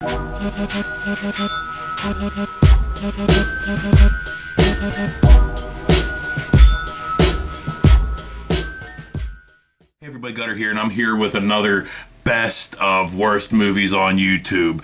Hey everybody, Gutter here, and I'm here with another best of worst movies on YouTube.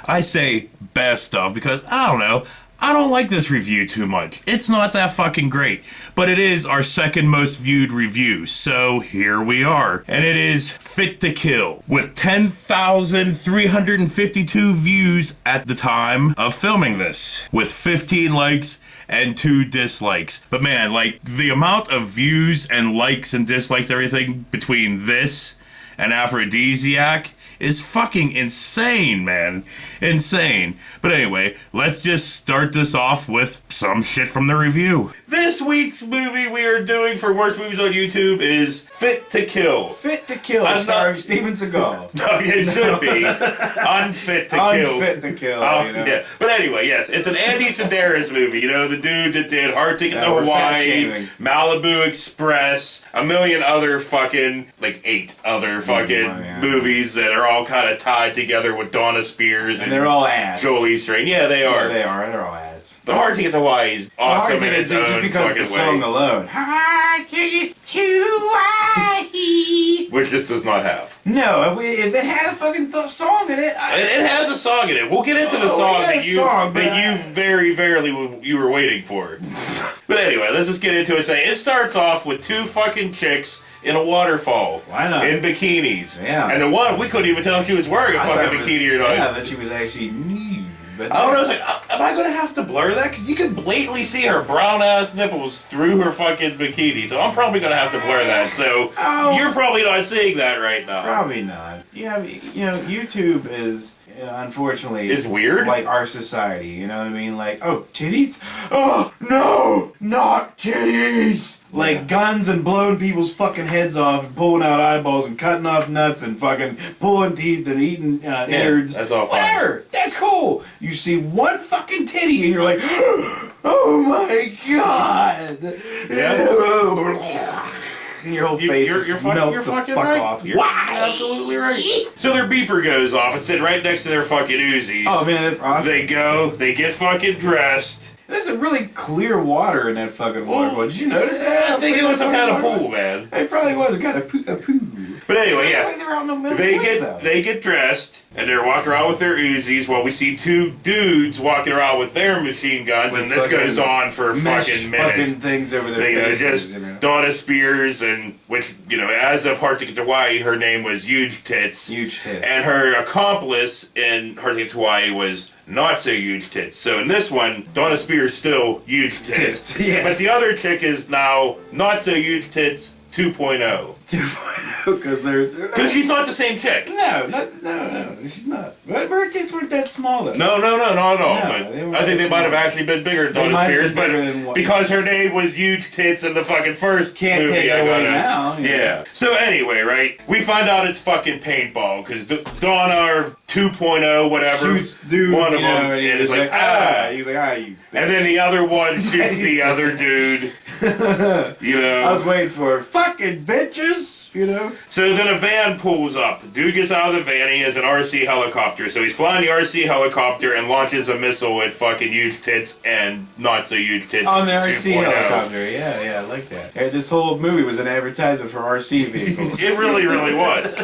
I say best of because, I don't know, I don't like this review too much. It's not that fucking great, but it is our second most viewed review, so here we are. And it is Fit to Kill, with 10,352 views at the time of filming this, with 15 likes and 2 dislikes. But man, like, the amount of views and likes and dislikes, everything between this and Aphrodisiac is fucking insane, man. Insane. But anyway, let's just start this off with some shit from the review. This week's movie we are doing for worst movies on YouTube is Fit to Kill. Fit to Kill, starring Steven Seagal. No, it should be Unfit to Kill. Unfit to Kill, you know. Yeah. But anyway, yes, it's an Andy Sedaris movie. You know, the dude that did Hard Ticket to Hawaii, Malibu Express, a million other fucking, like 8 other fucking movies that are all kind of tied together with Donna Spears and they're all ass. Joel Eastrain. Yeah, they are. Yeah, they are. They're all ass. But Hard Ticket to Hawaii is awesome in its own just because fucking of the song way. alone. Hard Ticket to Hawaii. Which this does not have. No, if it had a fucking song in it, it has a song in it. We'll get into the song that you very you were waiting for. But anyway, let's just get into it. It starts off with 2 fucking chicks in a waterfall. Why not? In bikinis. Yeah. And the one, we couldn't even tell if she was wearing a fucking bikini or not. Yeah, that she was actually nude. But I don't know, it's like, am I going to have to blur that? Because you can blatantly see her brown-ass nipples through her fucking bikini, so I'm probably going to have to blur that. So, you're probably not seeing that right now. Probably not. Yeah, you know, YouTube is, unfortunately... Is weird? Like our society, you know what I mean? Like, oh, titties? Oh, no! Not titties! Like guns and blowing people's fucking heads off and pulling out eyeballs and cutting off nuts and fucking pulling teeth and eating innards. That's all fine. Whatever! That's cool! You see one fucking titty and you're like, oh my god! Yeah. And your whole face melts the fuck right. off. You're absolutely right. So their beeper goes off. It's sitting right next to their fucking Uzis. Oh man, that's awesome. They get fucking dressed. There's a really clear water in that fucking waterfall. Did you notice that? I think it was some kind of pool, man. It probably was a kind of pool. But anyway, yeah. Like they were out in the middle they get dressed and they're walking around with their Uzis while we see 2 dudes walking around with their machine guns, and this goes on for fucking minutes. Fucking things over their faces, just Donna Spears, and which, you know, as of Hard Ticket to Hawaii, her name was Huge Tits. Huge Tits. And her accomplice in Hard Ticket to Hawaii was Not So Huge Tits. So in this one, Donna Spears still Huge Tits. Yes. But the other chick is now Not So Huge Tits 2.0. 2.0, because she's not the same chick. No, she's not. But her tits weren't that small though. No, not at all. No, But I think they might have actually been bigger than Donna Spears, but because her name was Huge Tits in the fucking first Can't movie, take it away now. Yeah. So anyway, right? We find out it's fucking paintball because Donna or 2.0, whatever, shoots dude, one of them, and it's like he's like, you bitch. And then the other one shoots the other dude. You know. I was waiting for fucking bitches. You know? So then a van pulls up. Dude gets out of the van. He has an RC helicopter. So he's flying the RC helicopter and launches a missile at fucking Huge Tits and Not So Huge Tits. On the RC helicopter. Yeah, I like that. Hey, this whole movie was an advertisement for RC vehicles. It really was.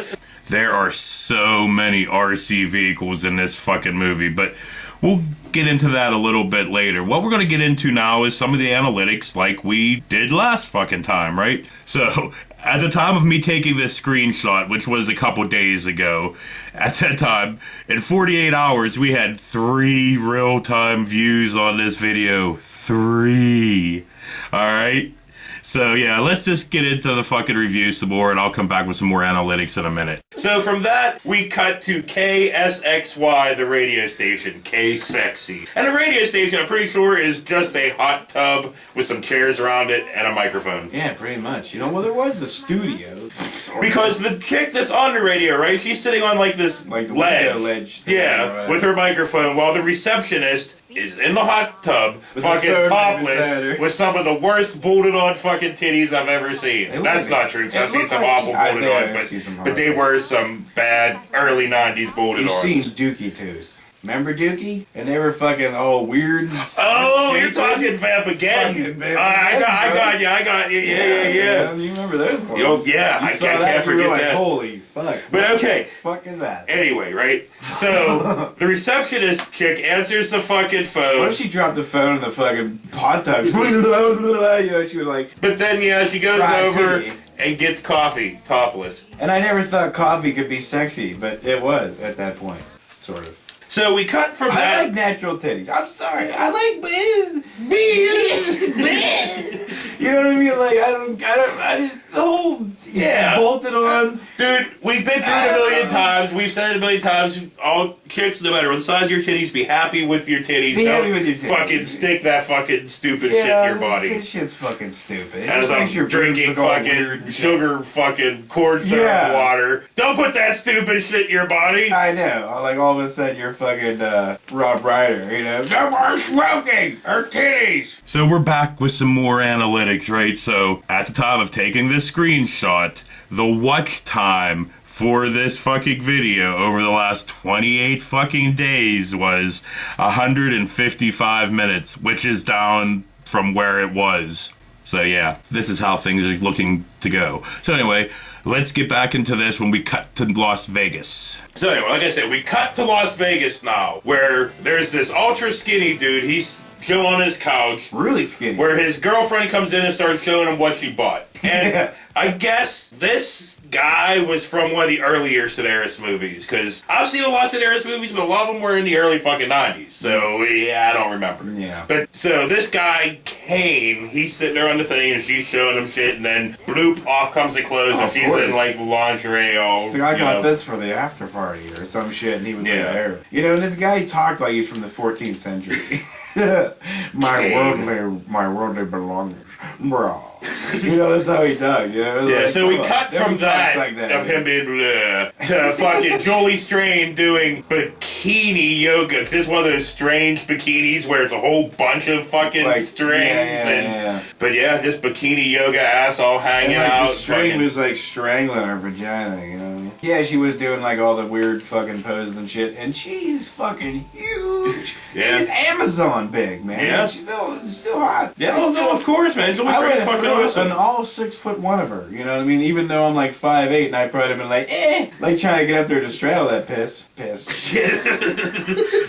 There are so many RC vehicles in this fucking movie, but we'll get into that a little bit later. What we're going to get into now is some of the analytics like we did last fucking time, right? So, at the time of me taking this screenshot, which was a couple days ago, at that time, in 48 hours, we had 3 real-time views on this video. 3. Alright? So yeah, let's just get into the fucking review some more, and I'll come back with some more analytics in a minute. So from that, we cut to KSXY, the radio station, K-Sexy. And the radio station, I'm pretty sure, is just a hot tub with some chairs around it and a microphone. Yeah, pretty much. You know, well, there was the studio. Because the chick that's on the radio, right? She's sitting on like this like the ledge. Yeah, with her microphone, while the receptionist is in the hot tub, with fucking topless, with some of the worst bolted on fucking titties I've ever seen. That's not true, because I've seen some awful bolted ons, but they were some bad early 90s bolted ons. You've seen Dookie Toes. Remember Dookie? And they were fucking all weird. Oh, you're talking Vamp again. I got you. Yeah. You remember those ones? I can't forget like, that. Holy fuck. But okay. What the fuck is that? Anyway, right? So, the receptionist chick answers the fucking phone. What if she dropped the phone in the fucking hot tub? You know, she would like... But then, she goes over and gets coffee, topless. And I never thought coffee could be sexy, but it was at that point, sort of. So we cut from that. I like natural titties. I'm sorry. I like you know what I mean? Like I just the whole bolted on. Dude, we've been through it a million times. We've said it a million times. All chicks, no matter what the size of your titties, be happy with your titties. Be happy with your titties. Fucking stick that fucking stupid shit in your body. This shit's fucking stupid. As I'm drinking fucking sugar fucking corn syrup water. Don't put that stupid shit in your body. I know. Like all of a sudden you're fucking Rob Ryder, you know. No more smoking! Her titties! So we're back with some more analytics, right? So at the time of taking this screenshot, the watch time for this fucking video over the last 28 fucking days was 155 minutes, which is down from where it was. So yeah, this is how things are looking to go. So anyway, let's get back into this when we cut to Las Vegas. So anyway, like I said, we cut to Las Vegas now, where there's this ultra skinny dude. He's chilling on his couch. Really skinny. Where his girlfriend comes in and starts showing him what she bought. And I guess this guy was from one of the earlier Sedaris movies, because I've seen a lot of Sedaris movies, but a lot of them were in the early fucking 90s, so yeah, I don't remember. Yeah. But, so this guy, Kane, he's sitting there on the thing, and she's showing him shit, and then bloop, off comes the clothes, and she's in, like, lingerie all, so I got this for the after party, or some shit, and he was there. You know, and this guy talked like he's from the 14th century. my worldly belongings, bro. You know, that's how he talked, you know? Yeah, like, so we cut from that, like that, of him being to fucking Jolie Strain doing bikini yoga. Cause it's one of those strange bikinis where it's a whole bunch of fucking strings. But yeah, this bikini yoga ass all hanging out. The string was like strangling her vagina, you know what I mean? Yeah, she was doing like all the weird fucking poses and shit, and she's fucking huge. Yeah. She's Amazon big, man. Yeah. She's still hot. Yeah, no, of course, man. Jolie Strain's fucking awesome. And all 6'1" of her, you know what I mean? Even though I'm like 5'8", and I'd probably been like, like trying to get up there to straddle that piss.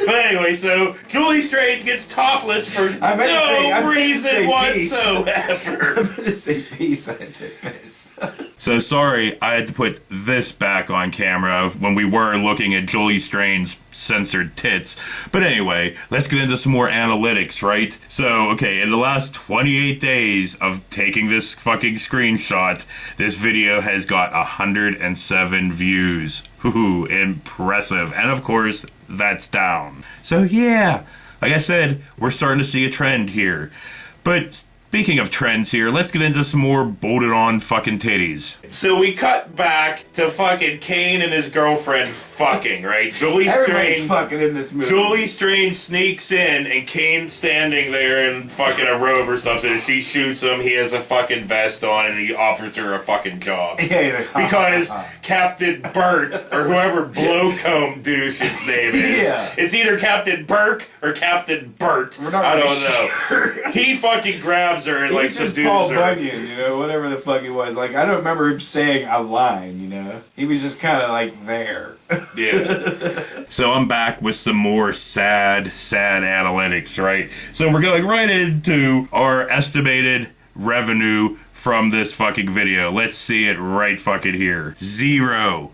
But anyway, so Jolie Strain gets topless for no reason whatsoever. I'm gonna say peace, I said piss. So sorry, I had to put this back on camera when we were looking at Jolie Strain's censored tits. But anyway, let's get into some more analytics, right? So, okay, in the last 28 days of taking this fucking screenshot, this video has got 107 views. Ooh, impressive. And of course, that's down. So yeah, like I said, we're starting to see a trend here. But speaking of trends here, let's get into some more bolted on fucking titties. So we cut back to fucking Kane and his girlfriend fucking, right? Everybody's fucking in this movie. Jolie Strain sneaks in and Kane's standing there in fucking a robe or something. She shoots him, he has a fucking vest on, and he offers her a fucking job. Because Captain Burt, or whoever Blowcomb douche's name is, it's either Captain Burke or Captain Burt. I don't know. He fucking grabs her and like seduces Paul her. Bunyan, you know, whatever the fuck he was. Like, I don't remember him saying a line, you know? He was just kind of like there. Yeah. So I'm back with some more sad analytics, right? So we're going right into our estimated revenue from this fucking video. Let's see it right fucking here. Zero.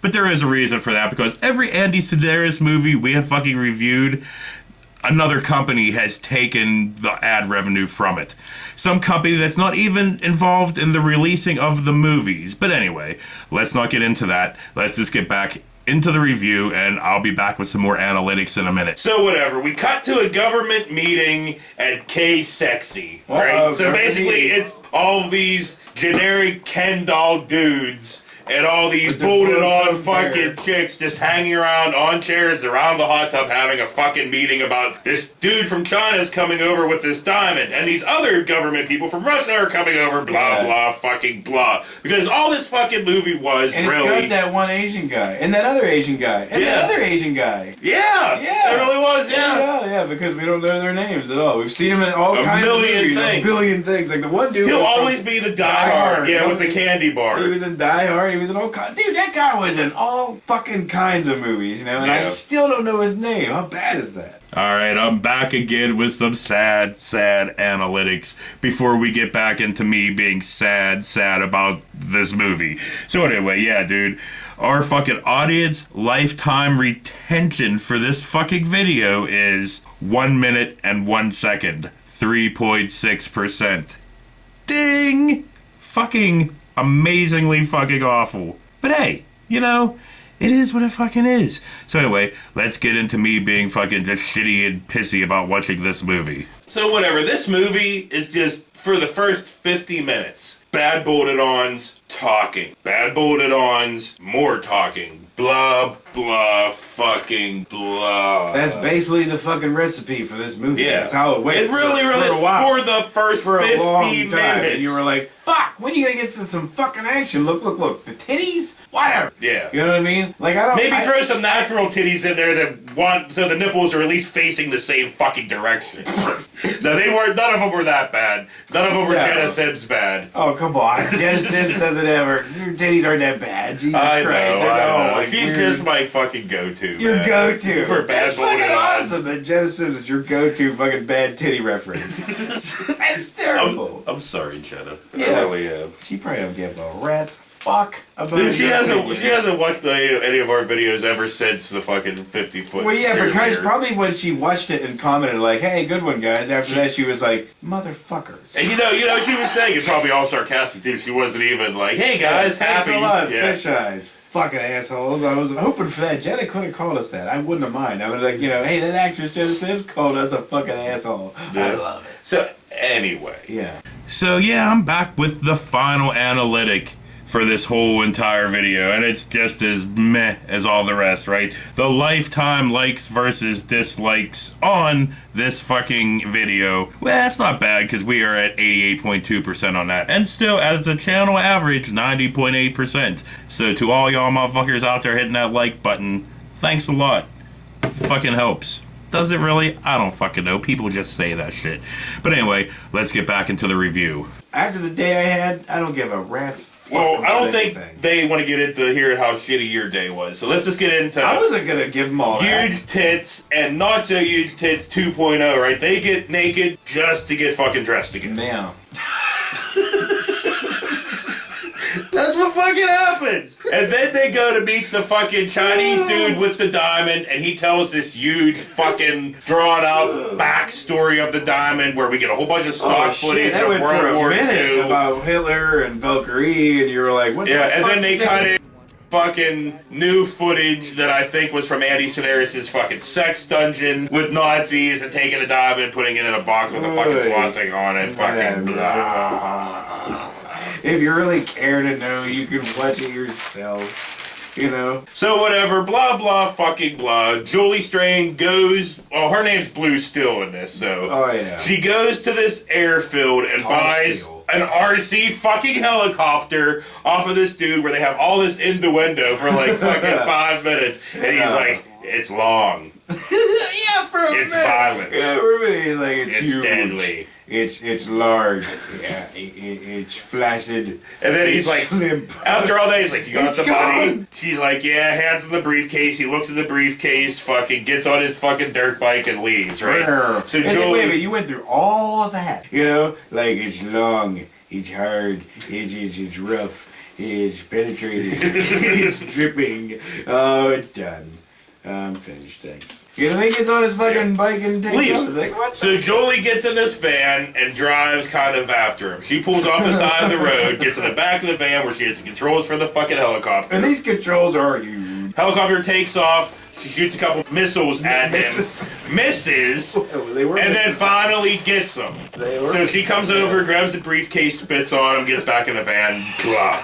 But there is a reason for that, because every Andy Sedaris movie we have fucking reviewed, another company has taken the ad revenue from it. Some company that's not even involved in the releasing of the movies. But anyway, let's not get into that. Let's just get back into the review, and I'll be back with some more analytics in a minute. So whatever, we cut to a government meeting at K-Sexy, right? So basically it's all of these generic Ken doll dudes and all these bolted on fucking chicks just hanging around on chairs around the hot tub having a fucking meeting about this dude from China's coming over with this diamond, and these other government people from Russia are coming over, blah, blah, fucking blah. Because all this fucking movie was and really... And it's got that one Asian guy, and that other Asian guy, and that other Asian guy. Yeah! It really was, Yeah, because we don't know their names at all. We've seen them in all kinds of movies. A billion things. Like the one dude... He'll always be the Die Hard, with the candy bar. He was in Die Hard, he was in all kinds... Dude, that guy was in all fucking kinds of movies, you know, and I still don't know his name. How bad is that? Alright, I'm back again with some sad analytics before we get back into me being sad about this movie. So anyway, yeah, dude, our fucking audience lifetime retention for this fucking video is 1 minute and 1 second, 3.6%. Ding! Fucking amazingly fucking awful. But hey, you know, it is what it fucking is. So anyway, let's get into me being fucking just shitty and pissy about watching this movie. So whatever, this movie is just, for the first 50 minutes, bad bolted-ons talking. Bad bolted-ons, more talking. Blah, blah, fucking blah. That's basically the fucking recipe for this movie. Yeah. That's how it went. It really, for a while. For the first for 50 a long time. minutes. And you were like, fuck, when are you gonna get to some fucking action? Look, the titties? Whatever. Yeah. You know what I mean? Like, I don't... Maybe throw some natural titties in there that want, so the nipples are at least facing the same fucking direction. So none of them were that bad. None of them were Jenna Sims bad. Oh, come on. Jenna Sims doesn't ever... Your titties aren't that bad. Jesus Christ. They're not all like She's just my fucking go-to, Your go-to. For bad That's fucking awesome that Jenna Sims is your go-to fucking bad titty reference. That's terrible. I'm sorry, Jenna. Yeah. I really am. She probably don't give a rat's fuck about Dude, she hasn't watched any of our videos ever since the fucking 50-foot. Well, yeah, because probably when she watched it and commented like, "Hey, good one, guys." After that, she was like, "Motherfuckers." And you know, she was saying it probably all sarcastic too. She wasn't even like, "Hey guys, thanks happy." a lot, fish eyes. Fucking assholes. I was hoping for that. Jenna could have called us that. I wouldn't have mind. I was like, you know, hey, that actress Jenna Sims called us a fucking asshole. Yeah. I love it. So, anyway. Yeah. So, yeah, I'm back with the final analytic for this whole entire video, and it's just as meh as all the rest, right? The lifetime likes versus dislikes on this fucking video. Well, that's not bad, because we are at 88.2% on that, and still, as a channel average, 90.8%. So to all y'all motherfuckers out there hitting that like button, thanks a lot. Fucking helps. Does it really? I don't fucking know. People just say that shit. But anyway, let's get back into the review. After the day I had, I don't give a rat's fuck. Well, I don't anything. think they want to get into hearing how shitty your day was. So let's just get into... I wasn't going to give them all huge tits and not so huge tits 2.0, right? They get naked just to get fucking dressed again. Now. That's what fucking happens. And then they go to meet the fucking Chinese dude with the diamond, and he tells this huge fucking drawn out backstory of the diamond where we get a whole bunch of stock footage of World War II. About Hitler and Valkyrie, and you were like, what the fuck? And then they cut in fucking new footage that I think was from Andy Sedaris' fucking sex dungeon with Nazis and taking a diamond and putting it in a box with a fucking swastika on it. Fucking blah. If you really care to know, you can watch it yourself, you know? So whatever, blah, blah, fucking blah. Julie Strain goes... Oh, her name's Blue still in this, so... Oh, yeah. She goes to this airfield and buys an RC fucking helicopter off of this dude where they have all this innuendo for like fucking 5 minutes. And he's like, it's long. Yeah, for a minute. It's violent. Yeah, for a minute. He's like, it's huge. Deadly. It's large. Yeah, it's flaccid. And then he's like, limp. after all that, he's like, you got It's some money? gone. She's like, yeah, hands in the briefcase. He looks at the briefcase, fucking gets on his fucking dirt bike and leaves, right? So Joel, wait a minute, you went through all of that, you know? Like, it's long, it's hard, it's rough, it's penetrating, it's dripping. Oh, it's done. I'm finished, thanks. You know, he gets on his fucking bike and takes off. It's like, what? So Jolie gets in this van and drives kind of after him. She pulls off the side of the road, gets in the back of the van where she has the controls for the fucking helicopter. And these controls are huge. Helicopter takes off. She shoots a couple missiles at him. Misses. They were and then finally gets him. So she comes over, grabs the briefcase, spits on him, gets back in the van. Blah.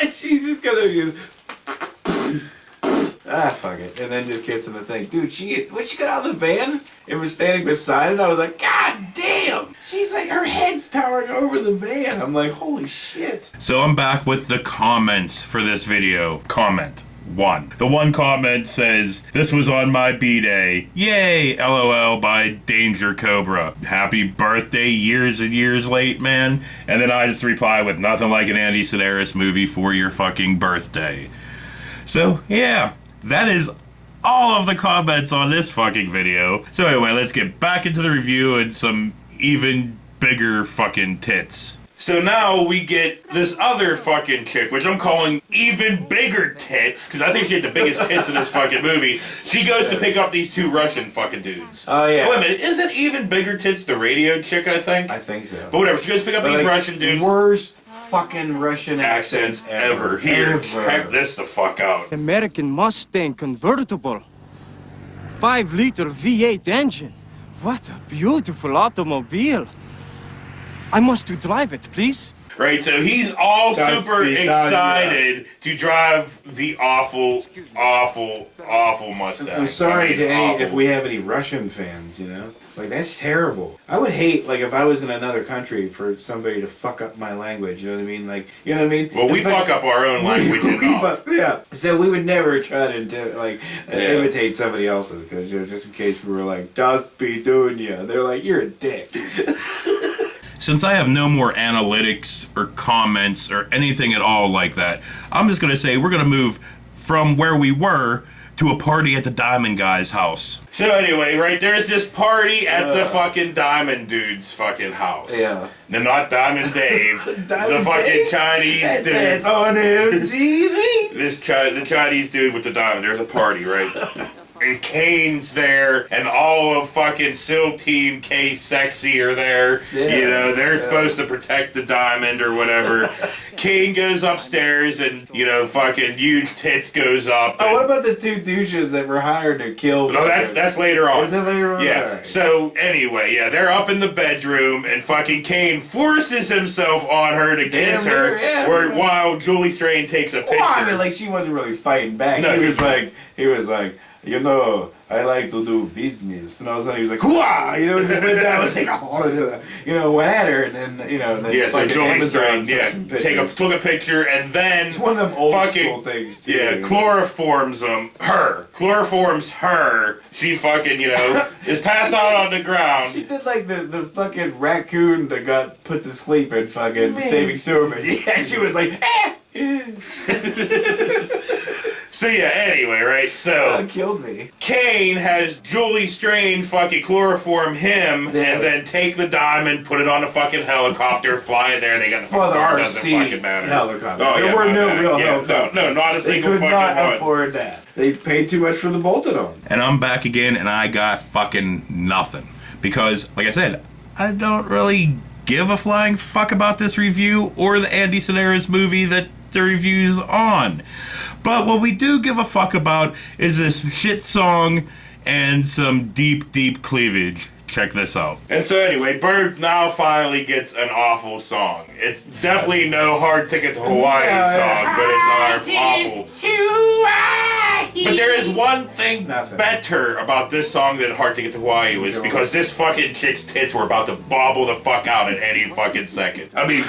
And she just goes, fuck it. And then just gets in the thing. Dude, when she got out of the van and was standing beside it, I was like, God damn! She's like, her head's towering over the van. I'm like, holy shit. So I'm back with the comments for this video. Comment 1. The one comment says, "This was on my B-day. Yay, LOL by Danger Cobra. Happy birthday years and years late, man." And then I just reply with, "Nothing like an Andy Sedaris movie for your fucking birthday." So, yeah, that is all of the comments on this fucking video. So anyway, let's get back into the review and some even bigger fucking tits. So now we get this other fucking chick, which I'm calling even bigger tits, because I think she had the biggest tits in this fucking movie. She goes to pick up these 2 Russian fucking dudes. Oh, yeah. Wait a minute, isn't even bigger tits the radio chick, I think? I think so. But whatever, she goes to pick up these Russian dudes. Worst fucking Russian accents ever. Here, check this the fuck out. American Mustang convertible. 5-liter V8 engine. What a beautiful automobile. I must to drive it, please. Right, so he's all super excited to drive the awful Mustang. I'm sorry awful. if we have any Russian fans, you know? Like, that's terrible. I would hate, like, if I was in another country for somebody to fuck up my language, you know what I mean? Like, you know what I mean? Well, we fuck up our own language enough. Yeah. So we would never try to, imitate somebody else's, because, you know, just in case we were like, "Das Bidunya." They're like, "You're a dick." Since I have no more analytics or comments or anything at all like that, I'm just going to say we're going to move from where we were to a party at the Diamond Guy's house. So anyway, right, there's this party at the fucking Diamond Dude's fucking house. Yeah. No, not Diamond Dave. the fucking Dave? Chinese dude. That's on MTV. The Chinese dude with the diamond. There's a party, right? And Kane's there, and all of fucking SEAL Team K Sexy are there. Yeah, you know, they're supposed to protect the diamond or whatever. Kane goes upstairs, and, you know, fucking huge tits goes up. Oh, what about the 2 douches that were hired to kill? No, that's later on. Is that later on? Yeah. Right. So, anyway, yeah, they're up in the bedroom, and fucking Kane forces himself on her to kiss her, while Julie Strain takes a picture. Well, I mean, like, she wasn't really fighting back. No, he was like, "You know, I like to do business." And all of a sudden he was like, "Hooah!" You know, and then went down. I was like, "Oh," you know, went at her, and then, you know, and then so Julie Strain, took a picture, and then it's one of them old fucking, school things. Too, chloroforms her. She fucking, you know, is passed out on the ground. She did like the fucking raccoon that got put to sleep in fucking Saving Silverman. Yeah, she was like, So yeah, anyway, right, so... That killed me. Kane has Julie Strain fucking chloroform him, and then take the diamond, put it on a fucking helicopter, fly it there, they got the fucking car, doesn't fucking matter. Helicopter. Oh, there were no real helicopters. No, not a single fucking one. They could not afford that. They paid too much for the bolt-it-on. And I'm back again, and I got fucking nothing. Because, like I said, I don't really give a flying fuck about this review or the Andy Sedaris movie that the review's on. But what we do give a fuck about is this shit song and some deep, deep cleavage. Check this out. And so anyway, Birds now finally gets an awful song. It's definitely no Hard Ticket to Hawaii song, but it's awful. But there is one thing better about this song than Hard Ticket to Hawaii was because this fucking chick's tits were about to bobble the fuck out at any fucking second. I mean...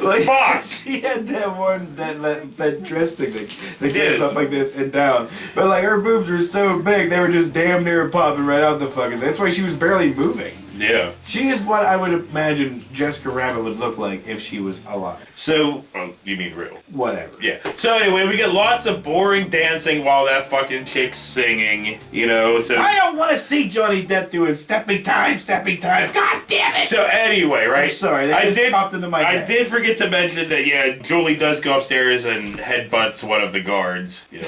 Like, fuck! She had that one, that dress thing that goes up like this and down. But like her boobs were so big, they were just damn near popping right out the fucking. That's why she was barely moving. Yeah. She is what I would imagine Jessica Rabbit would look like if she was alive. So, you mean real? Whatever. Yeah. So anyway, we get lots of boring dancing while that fucking chick's singing, you know, so... I don't want to see Johnny Depp doing stepping time. God damn it! So anyway, right? I'm sorry, that just popped into my head. I did forget to mention that, yeah, Julie does go upstairs and headbutts one of the guards. You know,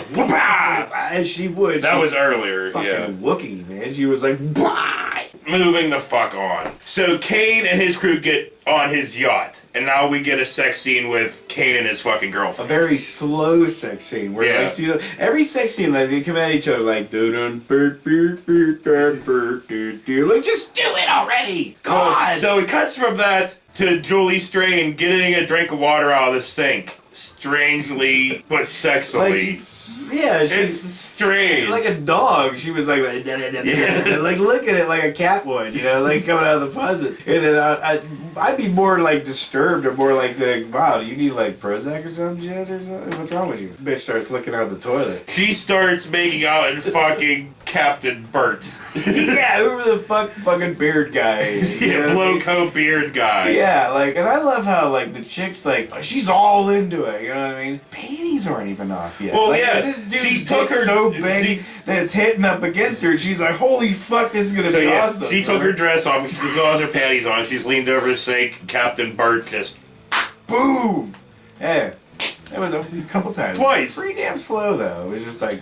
as she would. That was earlier, fucking yeah. Wookiee, man. She was like, bah! moving the fuck on. So Kane and his crew get on his yacht, and now we get a sex scene with Kane and his fucking A girlfriend. very slow sex scene where Yeah. like every sex scene like they come at each other like like just do it already. God. So it cuts from that to Julie Strain getting a drink of water out of the sink. Strangely, but sexily. like yeah, It's she's strange. like a dog. She was like like looking at it like a cat would, you know, like coming out of the closet. And then I'd be more like disturbed or more like wow, do you need like Prozac or some shit or something? What's wrong with you? Bitch starts looking out the toilet. She starts making out and fucking Captain Bert. Yeah, whoever the fucking beard guy is. you know what I mean? Bloco beard guy. Yeah, like, and I love how, like, the chick's, like, she's all into it, you know what I mean? Panties aren't even off yet. Well, like, yeah, this dude's she took dick her- so big she- that it's hitting up against her, and she's like, holy fuck, this is gonna So be yeah, awesome. she took her dress off, she still has her panties on, she's leaned over the sink, and Captain Bert just Boom! Yeah, that was a couple times. Twice. Pretty damn slow, though. It was just like...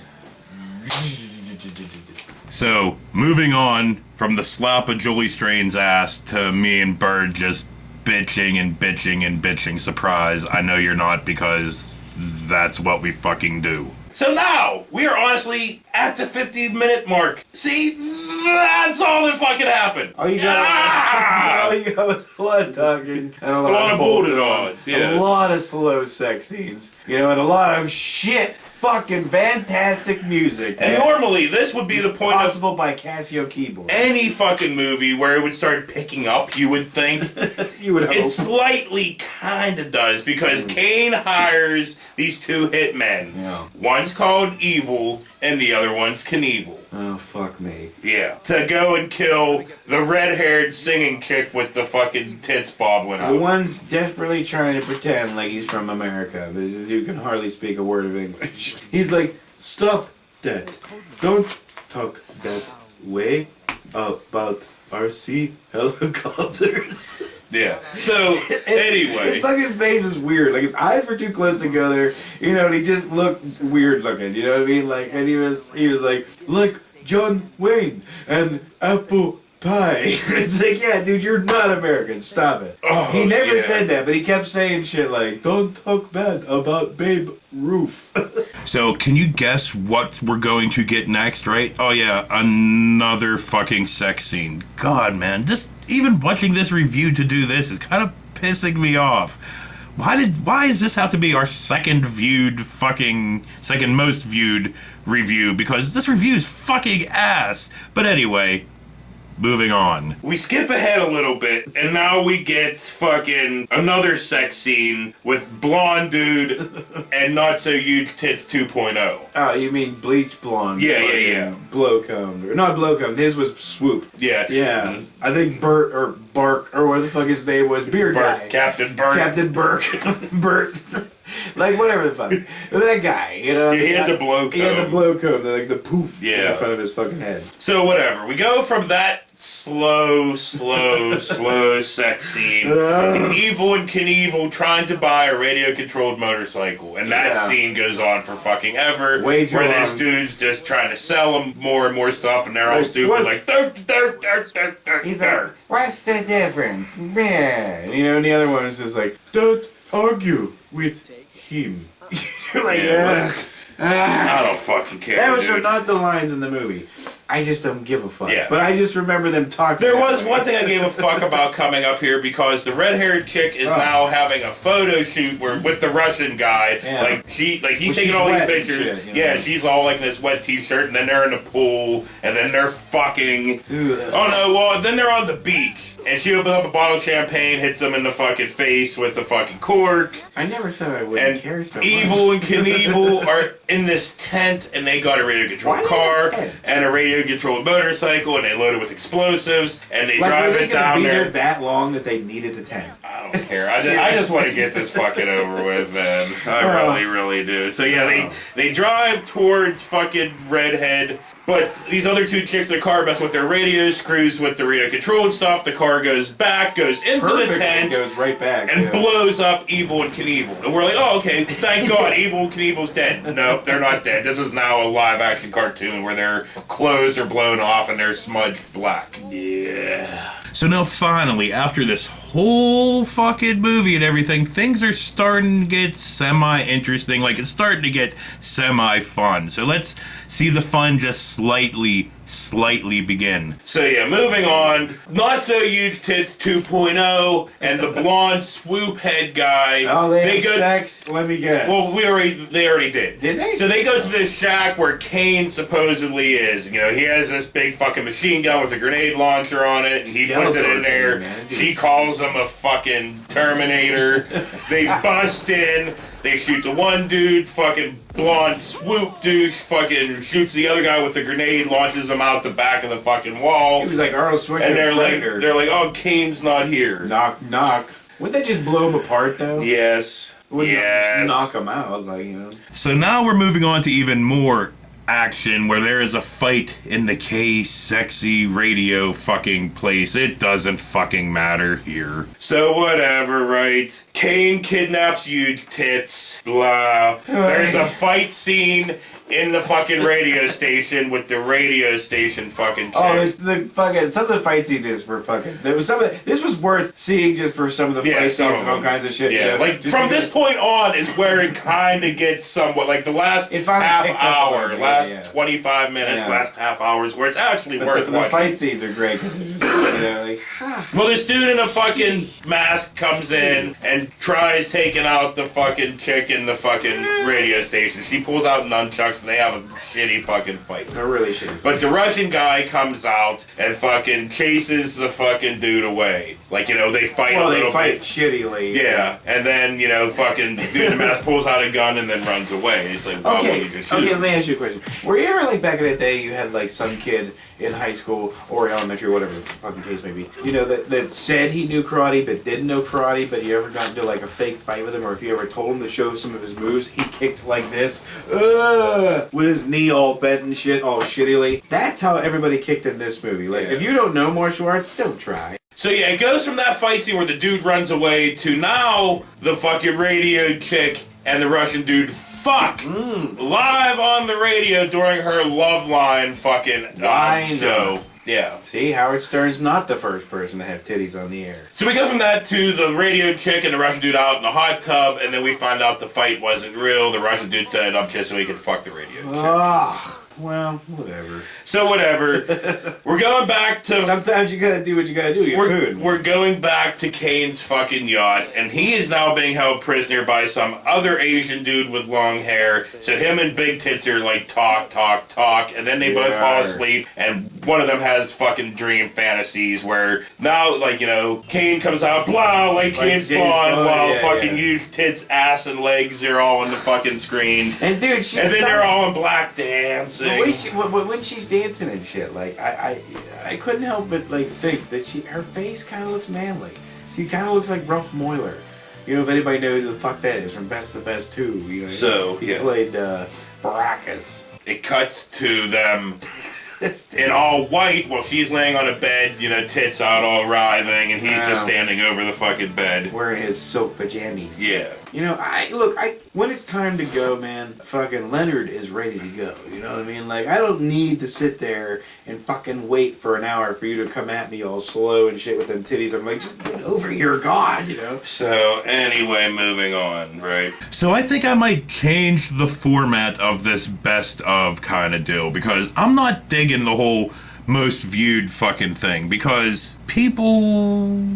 So, moving on from the slap of Julie Strain's ass to me and Bird just bitching and bitching and bitching. Surprise, I know you're not, because that's what we fucking do. So now, we are honestly at the 50-minute mark. See, that's all that fucking happened. All you got, all you got was a lot of talking and a lot of bulleted odds, yeah. A lot of slow sex scenes, you know, and a lot of shit, fucking fantastic music. And normally, this would be the point of Possible by Casio keyboard. any fucking movie where it would start picking up, you would think. You would hope. It slightly kind of does, because Kane hires these two hitmen. Yeah. One's called Evil, and the other one's Knievel. Oh, fuck me. Yeah. To go and kill the red-haired singing chick with the fucking tits bobbling The out. one's desperately trying to pretend like he's from America, but you can hardly speak a word of English. He's like, stop that. Don't talk that way about RC helicopters. Yeah. So, anyway. His fucking face was weird. Like, his eyes were too close together, you know, and he just looked weird looking, you know what I mean? Like, and he was like John Wayne and apple pie. It's like, yeah, dude, you're not American. Stop it. Oh, he never yeah. said that, but he kept saying shit like, don't talk bad about Babe Ruth. So, can you guess what we're going to get next, right? Oh, yeah, another fucking sex scene. God, man, just even watching this review to do this is kind of pissing me off. Why does this have to be our second most viewed review? Because this review is fucking ass. But anyway, moving on. We skip ahead a little bit, and now we get fucking another sex scene with blonde dude and not so huge tits 2.0. Oh, you mean bleach blonde? Yeah. Blow combed. Or not blow combed, his was swoop. Yeah. Yeah. I think Bert or Bark or whatever the fuck his name was. Beard guy. Captain Bert. Captain Burke. Bert. Like, whatever the fuck. That guy, you know? He had the blow He had the comb. blow comb, the poof Yeah. in front of his fucking head. So whatever. We go from that slow sex scene. Evil and Knievel trying to buy a radio-controlled motorcycle. And that Yeah. scene goes on for fucking ever. Way too where this long. dude's just trying to sell them more and more stuff, and they're all Like, stupid. what's- Like, He's like, what's the difference? Man. You know, and the other one is just like, don't argue with him. You're like, Yeah, "Ugh." I don't fucking care, That was dude. not the lines in the movie. I just don't give a fuck. Yeah. But I just remember them talking. There that was way. one thing I gave a fuck about coming up here, because the red-haired chick is Oh. now having a photo shoot with the Russian guy. Yeah. Like he's Well, taking she's all these wet and pictures. shit, you know. Yeah, she's all like in this wet t-shirt, and then they're in the pool, and then they're fucking. Ugh. Oh no! Well, then they're on the beach, and she opens up a bottle of champagne, hits them in the fucking face with the fucking cork. I never thought I wouldn't And care so much. Evil and Knievel are in this tent, and they got a radio-controlled Why they car in a tent? and a radio-controlled motorcycle, and they load it with explosives, and they Like, drive were they it gonna down be there. there that long that they needed a tent? I don't care. I just want to get this fucking over with, man. I really do. So yeah, they drive towards fucking Redhead But these other two chicks in the car mess with their radio, screws with the radio control and stuff. The car goes back, goes into the tent, goes right back, and blows up Evel and Knievel. And we're like, oh, okay, thank God, Evel and Knievel's dead. No, they're not dead. This is now a live-action cartoon where their clothes are blown off and they're smudged black. Yeah. So now finally, after this whole fucking movie and everything, things are starting to get semi-interesting. Like, it's starting to get semi-fun. So let's see the fun just slightly begin. So yeah, moving on. Not So Huge Tits 2.0 and the blonde swoop head guy. Oh, they have sex? Let me guess. Well, they already did. Did they? So they go to this shack where Kane supposedly is. You know, he has this big fucking machine gun with a grenade launcher on it, and he puts it in there. Man, she calls him a fucking Terminator. They bust in. They shoot the one dude, fucking blonde swoop douche, fucking shoots the other guy with the grenade, launches him out the back of the fucking wall. He was like Arnold Schwarzenegger. And they're like, oh, Kane's not here. Knock, knock. Wouldn't they just blow him apart, though? Yes. Wouldn't yes. Knock him out, like, you know. So now we're moving on to even more action where there is a fight in the K-sexy radio fucking place. It doesn't fucking matter here. So whatever, right? Kane kidnaps Huge Tits, blah. There's a fight scene in the fucking radio station with the radio station fucking chick. Oh, the fucking, some of the fight scenes were fucking, there was some of, this was worth seeing just for some of the fight scenes and all kinds of shit. Yeah, you know? like from this point on is where it kind of gets somewhat, like the last half hour, last 25 minutes, last half hours, where it's actually worth the watching. The fight scenes are great because they're just, you know, like, well, this dude in a fucking mask comes in and tries taking out the fucking chick in the fucking radio station. She pulls out nunchucks and they have a shitty fucking fight. They're really shitty. But the Russian guy comes out and fucking chases the fucking dude away. Like, you know, they fight a little bit. Well, they fight shittily. Yeah, and then, you know, fucking the dude in the mask pulls out a gun and then runs away. It's like, well, okay, you just shoot let me ask you a question. Were you ever, like, back in the day, you had, like, some kid in high school or elementary or whatever the fucking case may be, you know, that said he knew karate but didn't know karate, but you ever got into, like, a fake fight with him, or if you ever told him to show some of his moves, he kicked like this, with his knee all bent and shit, all shittily. That's how everybody kicked in this movie. Like, if you don't know martial arts, don't try. So yeah, it goes from that fight scene where the dude runs away to now the fucking radio chick and the Russian dude fuck live on the radio during her Love Line fucking show. Yeah. See, Howard Stern's not the first person to have titties on the air. So we go from that to the radio chick and the Russian dude out in the hot tub, and then we find out the fight wasn't real. The Russian dude set it up just so he could fuck the radio chick. Ugh. Well, whatever. So whatever. We're going back to... Sometimes you gotta do what you gotta do. We're going back to Kane's fucking yacht, and he is now being held prisoner by some other Asian dude with long hair. So him and Big Tits are like talk, and then they both fall asleep, and one of them has fucking dream fantasies where now, like, you know, Kane comes out, blah, like James Bond, while fucking Huge Tits, ass, and legs are all on the fucking screen. And dude, she's... And then they're all in black dancing. When she's dancing and shit, like I couldn't help but like think that her face kind of looks manly. She kind of looks like Ruff Moiler. You know, if anybody knows who the fuck that is from Best of the Best 2. You know, so he played Baracus. It cuts to them in all white while she's laying on a bed, you know, tits out all writhing, and he's just standing over the fucking bed. Wearing his silk pajamas. Yeah. You know, when it's time to go, man, fucking Leonard is ready to go. You know what I mean? Like, I don't need to sit there and fucking wait for an hour for you to come at me all slow and shit with them titties. I'm like, just get over here, God, you know? So, anyway, moving on, right? So I think I might change the format of this best of kind of deal, because I'm not digging the whole most viewed fucking thing, because people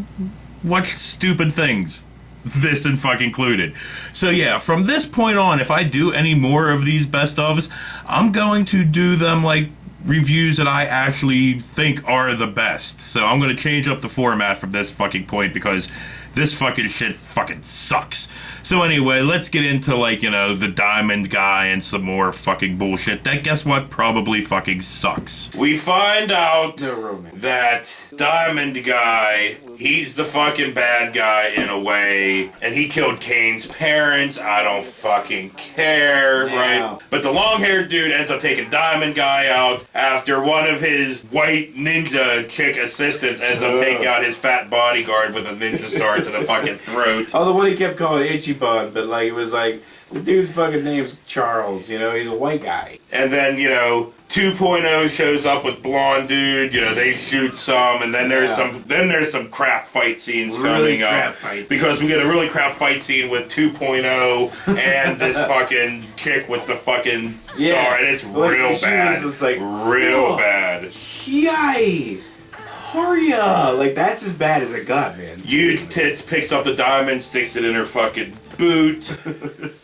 watch stupid things. This and fucking included. So yeah, from this point on, if I do any more of these best ofs, I'm going to do them like reviews that I actually think are the best. So I'm going to change up the format from this fucking point, because this fucking shit fucking sucks. So anyway, let's get into, like, you know, the Diamond Guy and some more fucking bullshit that, guess what, probably fucking sucks. We find out that Diamond Guy, he's the fucking bad guy in a way, and he killed Kane's parents. I don't fucking care, right? But the long-haired dude ends up taking Diamond Guy out after one of his white ninja chick assistants ends up taking out his fat bodyguard with a ninja star to the fucking throat. Oh, the one he kept calling Ichiban, but like it was like the dude's fucking name's Charles. You know, he's a white guy. And then, you know, 2.0 shows up with blonde dude. You know, they shoot some, and then there's some crap fight scenes coming up because we get a really crap fight scene with 2.0 and this fucking chick with the fucking star, and it's real bad. Just like, real bad. Yay! Harya! Like, that's as bad as it got, man. Huge Tits picks up the diamond, sticks it in her fucking boot.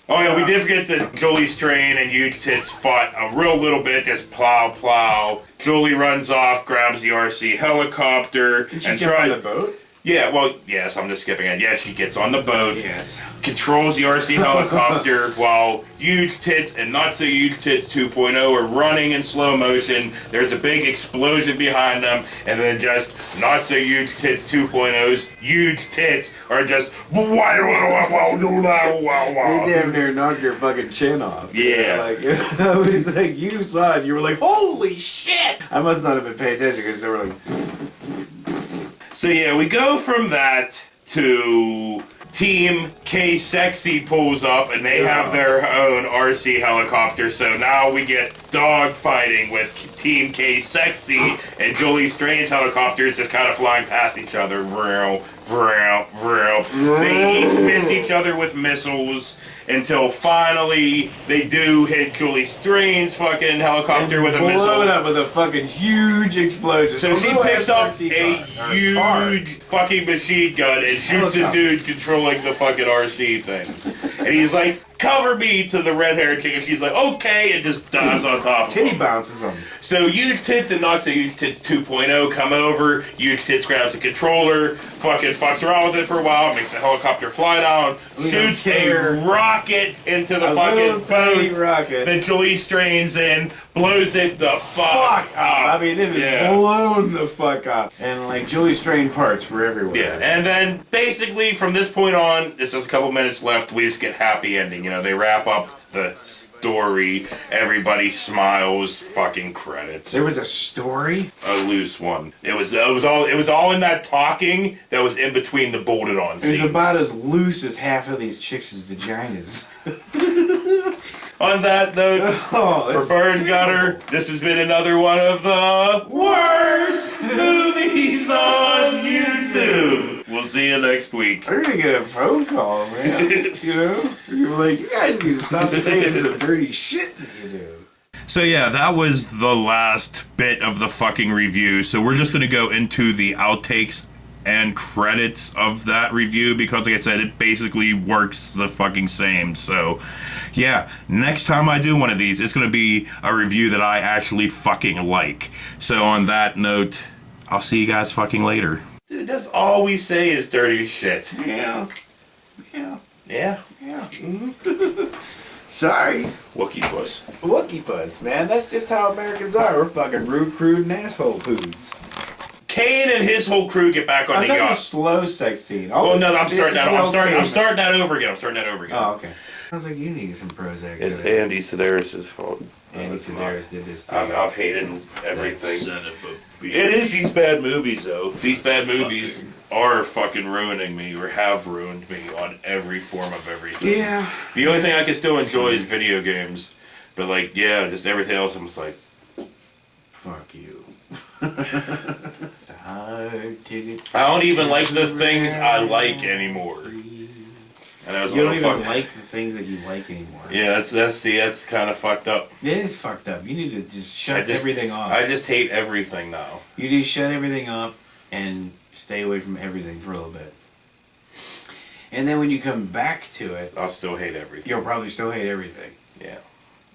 Oh yeah, we did forget that Jolie Strain and Huge Tits fought a real little bit, just plow. Jolie runs off, grabs the RC helicopter, Did she jump on the boat? Yeah, well, yes, I'm just skipping it. Yes, she gets on the boat, yes, controls the RC helicopter while Huge Tits and Not So Huge Tits 2.0 are running in slow motion. There's a big explosion behind them, and then just Not So Huge Tits 2.0's Huge Tits are just they damn near knocked your fucking chin off. Yeah. Like, I was like, you saw it, you were like, holy shit! I must not have been paying attention because they were like... So yeah, we go from that to Team K Sexy pulls up and they have their own RC helicopter. So now we get dog fighting with Team K Sexy and Jolie Strain's helicopters just kind of flying past each other. They each miss each other with missiles until finally they do hit Jolie Strain's fucking helicopter with a missile. Blow it up with a fucking huge explosion. So she picks up a huge fucking machine gun and shoots a dude controlling the fucking RC thing. And he's like, cover me, to the red-haired chick, and she's like, okay, and just dives on top of him. Titty bounces him. So Huge Tits and Not So Huge Tits 2.0 come over, Huge Tits grabs the controller, fucking fucks around with it for a while, makes the helicopter fly down, shoots a rocket into the fucking boat that Jolie Strain's in, blows it the fuck up. I mean, it was blown the fuck up. And like Jolie Strain parts were everywhere. Yeah, and then basically from this point on, this is a couple minutes left, we just get happy ending. You know, they wrap up the story, everybody smiles, fucking credits. There was a story? A loose one. It was all in that talking that was in between the bolted on scenes. It was about as loose as half of these chicks' vaginas. On that note, for Burn Gutter, this has been another one of the worst movies on YouTube. We'll see you next week. We're gonna get a phone call, man. You know? You're like, you guys need to stop saying some dirty shit that you do. So yeah, that was the last bit of the fucking review. So we're just gonna go into the outtakes and credits of that review because, like I said, it basically works the fucking same. So yeah, next time I do one of these, it's gonna be a review that I actually fucking like. So on that note, I'll see you guys fucking later. Dude, that's all we say is dirty shit. Yeah. Mm-hmm. Sorry. Wookie puss. Wookie puss, man. That's just how Americans are. We're fucking rude, crude, and asshole poos. Kane and his whole crew get back on the yacht. Slow sex scene. Oh no, I'm starting that over again. Oh, okay. Sounds like you need some Prozac. It's Andy Sedaris' fault. Andy Sedaris did this too. I've hated everything. Son of a bitch. It is these bad movies, though. These bad movies are fucking ruining me, or have ruined me on every form of everything. Yeah. The only thing I can still enjoy is video games. But, like, yeah, just everything else, I'm just like... Fuck you. I don't even like the things I like anymore. And I was you don't even like the things that you like anymore. Yeah, that's kind of fucked up. It is fucked up. You need to just shut everything off. I just hate everything now. You need to shut everything off and stay away from everything for a little bit. And then when you come back to it, I'll still hate everything. You'll probably still hate everything. Yeah.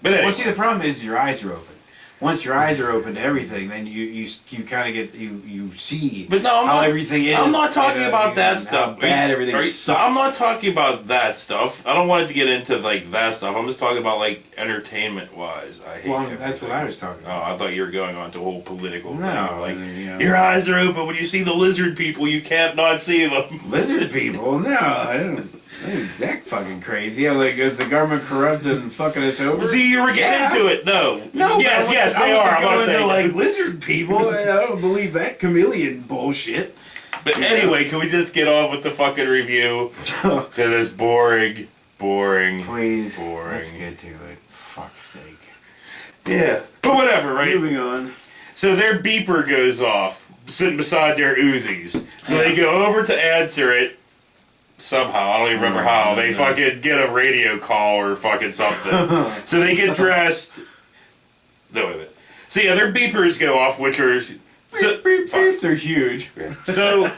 But anyway. Well, see, the problem is your eyes are open. once your eyes are open to everything, then you kind of get you see. But no, how everything is. I'm not talking about that and stuff. How bad everything sucks. I'm not talking about that stuff. I don't want it to get into like that stuff. I'm just talking about like entertainment wise. I hate. Well, that's what I was talking about. Oh, I thought you were going on to a whole political thing. No, Like you know. your eyes are open when you see the lizard people. You can't not see them. Lizard people? No, I don't. Ain't that fucking crazy. I'm like, is the government corrupt and fucking us over? See, you were getting into it. No. No. Yes, they are. I'm not saying like lizard people. I don't believe that chameleon bullshit. But anyway, can we just get on with the fucking review to this boring. Please. Boring. Let's get to it. Fuck's sake. Yeah. But whatever, right? Moving on. So their beeper goes off, sitting beside their Uzis. So they go over to answer it. Somehow, I don't even remember how. They fucking get a radio call or fucking something. So they get dressed. No, wait a minute. So yeah, their beepers go off, which are... So, beep, beep, they're huge. So